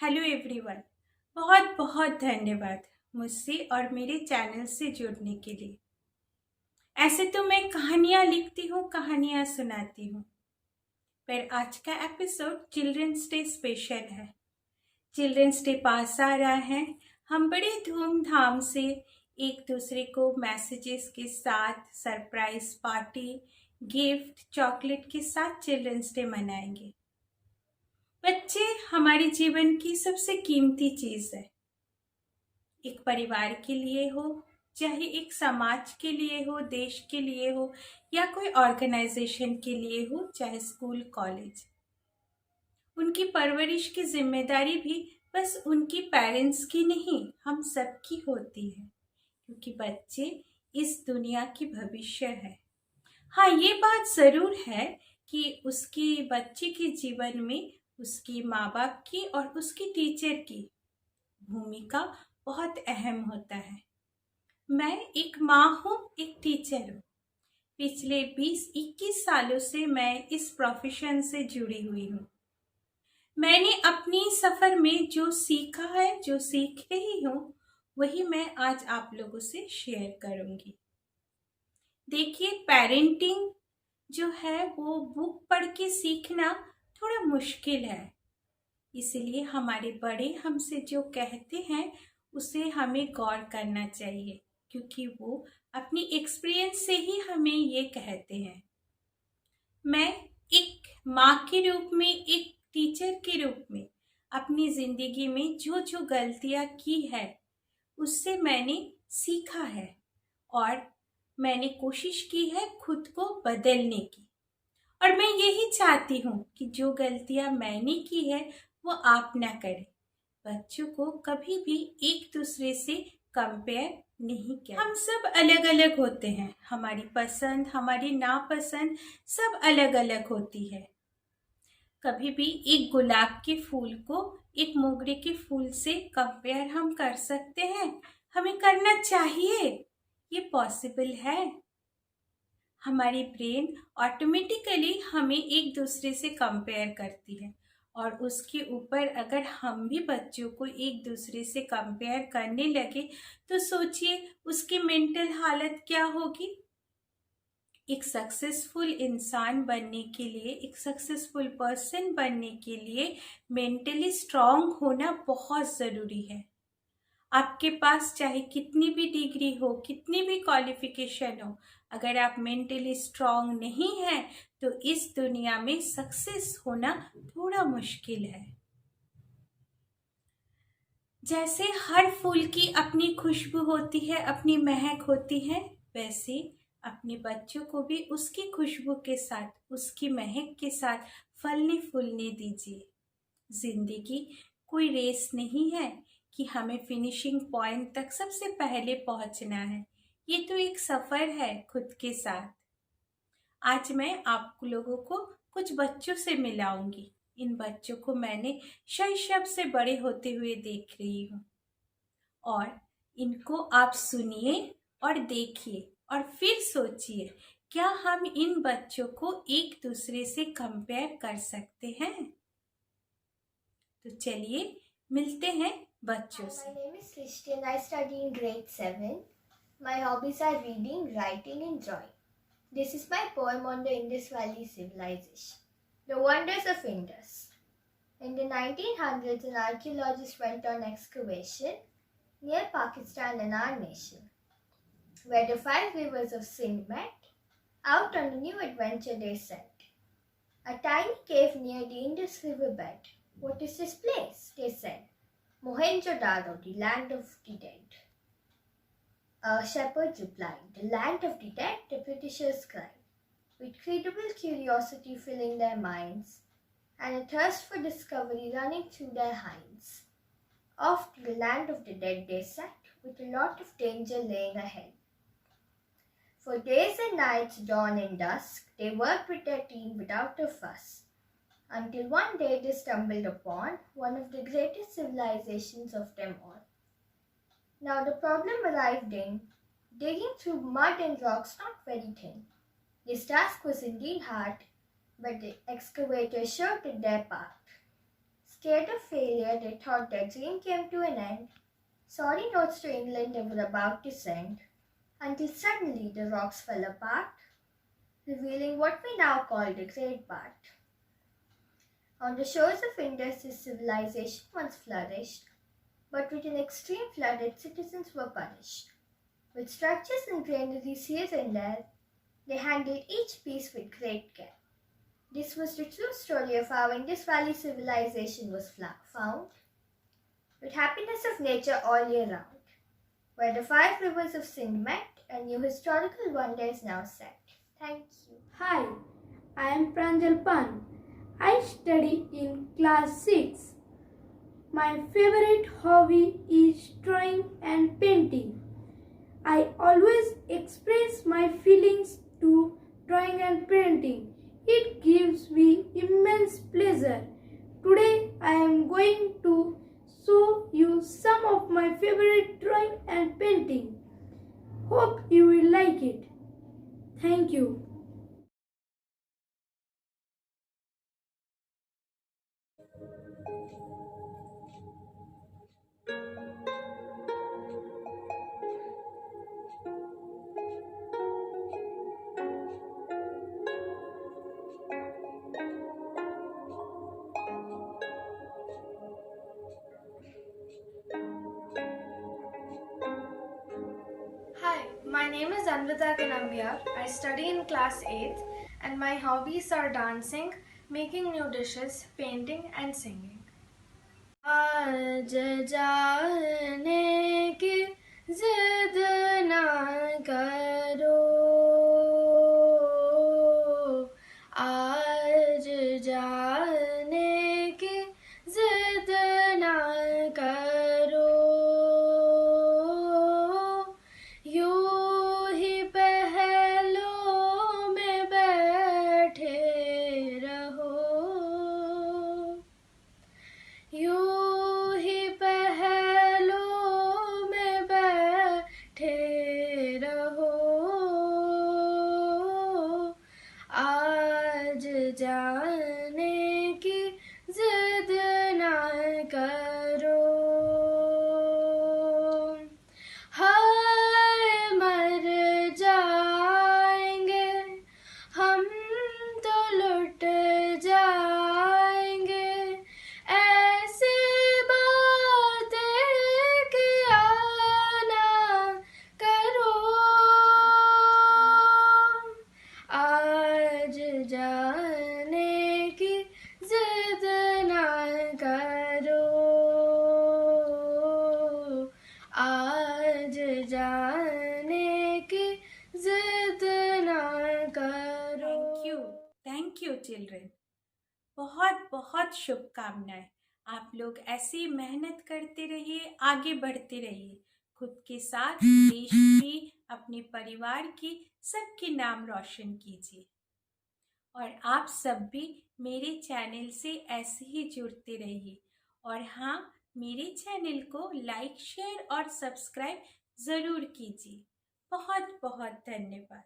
Hello everyone. बहुत बहुत धन्यवाद मुझसे और मेरे चैनल से जुड़ने के लिए। ऐसे तो मैं कहानियाँ लिखती हूँ, कहानियाँ सुनाती हूँ, पर आज का एपिसोड चिल्ड्रंस डे स्पेशल है। चिल्ड्रंस डे पास आ रहा है। हम बड़े धूमधाम से एक दूसरे को मैसेजेस के साथ, सरप्राइज पार्टी, गिफ्ट, चॉकलेट के साथ चिल्ड्रंस डे मनाएंगे। बच्चे हमारे जीवन की सबसे कीमती चीज है। एक परिवार के लिए हो, चाहे एक समाज के लिए हो, देश के लिए हो, या कोई ऑर्गेनाइजेशन के लिए हो, चाहे स्कूल कॉलेज, उनकी परवरिश की जिम्मेदारी भी बस उनकी पेरेंट्स की नहीं, हम सबकी होती है, क्योंकि बच्चे इस दुनिया की भविष्य है। हाँ, ये बात जरूर है कि उसकी बच्चे के जीवन में उसकी माँ बाप की और उसकी टीचर की भूमिका बहुत अहम होता है। मैं एक माँ हूँ, एक टीचर हूँ। पिछले 20-21 सालों से मैं इस प्रोफेशन से जुड़ी हुई हूँ। मैंने अपनी सफर में जो सीखा है, जो सीख रही हूँ, वही मैं आज आप लोगों से शेयर करूंगी। देखिए, पेरेंटिंग जो है वो बुक पढ़ के सीखना थोड़ा मुश्किल है। इसलिए हमारे बड़े हमसे जो कहते हैं उसे हमें गौर करना चाहिए, क्योंकि वो अपनी एक्सपीरियंस से ही हमें ये कहते हैं। मैं एक माँ के रूप में, एक टीचर के रूप में अपनी जिंदगी में जो जो गलतियाँ की है उससे मैंने सीखा है और मैंने कोशिश की है खुद को बदलने की। और मैं यही चाहती हूँ कि जो गलतियाँ मैंने की है वो आप ना करें। बच्चों को कभी भी एक दूसरे से कंपेयर नहीं किया। हम सब अलग अलग होते हैं, हमारी पसंद, हमारी नापसंद सब अलग अलग होती है। कभी भी एक गुलाब के फूल को एक मोगरे के फूल से कंपेयर हम कर सकते हैं? हमें करना चाहिए। ये पॉसिबल है। हमारी ब्रेन ऑटोमेटिकली हमें एक दूसरे से कंपेयर करती है, और उसके ऊपर अगर हम भी बच्चों को एक दूसरे से कंपेयर करने लगे तो सोचिए उसकी मेंटल हालत क्या होगी। एक सक्सेसफुल इंसान बनने के लिए, एक सक्सेसफुल पर्सन बनने के लिए मेंटली स्ट्रांग होना बहुत ज़रूरी है। आपके पास चाहे कितनी भी डिग्री हो, कितनी भी क्वालिफिकेशन हो, अगर आप मेंटली स्ट्रांग नहीं हैं तो इस दुनिया में सक्सेस होना थोड़ा मुश्किल है। जैसे हर फूल की अपनी खुशबू होती है, अपनी महक होती है, वैसे अपने बच्चों को भी उसकी खुशबू के साथ, उसकी महक के साथ फलने फूलने दीजिए। जिंदगी कोई रेस नहीं है कि हमें फिनिशिंग पॉइंट तक सबसे पहले पहुंचना है। ये तो एक सफर है खुद के साथ। आज मैं आप लोगों को कुछ बच्चों से मिलाऊंगी। इन बच्चों को मैंने शैशव से बड़े होते हुए देख रही हूँ, और इनको आप सुनिए और देखिए और फिर सोचिए, क्या हम इन बच्चों को एक दूसरे से कंपेयर कर सकते हैं? तो चलिए मिलते हैं बच्चों से। My name is Christian. I study in grade 7. My hobbies are reading, writing, and drawing. This is my poem on the Indus Valley Civilization. The Wonders of Indus. In the 1900s, an archaeologist went on excavation near Pakistan and our nation, where the 5 rivers of Sindh met. Out on a new adventure they set. A tiny cave near the Indus River bed. What is this place? They said. Mohenjo-daro, the land of the dead. A shepherd replied, the land of the dead, the Britishers cried, with credible curiosity filling their minds, and a thirst for discovery running through their hinds. Off to the land of the dead they set, with a lot of danger laying ahead. For days and nights, dawn and dusk, they worked with their team without a fuss, until one day they stumbled upon one of the greatest civilizations of them all. Now the problem arrived in digging through mud and rocks not very thin. This task was indeed hard, but the excavators sure did their part. Scared of failure, they thought their dream came to an end. Sorry notes to England they were about to send, until suddenly the rocks fell apart, revealing what we now call the Great Part. On the shores of Indus, this civilization once flourished, but with an extreme flood, its citizens were punished. With structures and granaries here and there, they handled each piece with great care. This was the true story of how Indus Valley civilization was found, with happiness of nature all year round, where the 5 rivers of Sindh met and new historical wonder is now set. Thank you. Hi, I am Pranjal Pan. I study in class 6. My favorite hobby is drawing and painting. I always express my feelings to drawing and painting. It gives me immense pleasure. Today I am going to show you some of my favorite drawing and painting. Hope you will like it. Thank you. Hi, my name is Anvita Kanambia. I study in class 8th and my hobbies are dancing, making new dishes, painting and singing. आज जाने की जिद ना करो, आज जाने की जिद ना करो, यूं ही पहलों में बैठे रहो, यूं ही पहलों में बैठे रहो, आज जाने की जिद ना करो, हाय मर जाएंगे हम तो लुट जाएंगे, ऐसी बातें किया ना करो, आज जाने की जिद ना करो, आज जाने की जिद ना करो। Thank you children. बहुत बहुत शुभकामनाएं। आप लोग ऐसी मेहनत करते रहिए, आगे बढ़ते रहिए, खुद के साथ देश की, अपने परिवार की, सबके नाम रोशन कीजिए। और आप सब भी मेरे चैनल से ऐसे ही जुड़ते रहिए। और हाँ, मेरे चैनल को लाइक, शेयर और सब्सक्राइब ज़रूर कीजिए। बहुत बहुत धन्यवाद।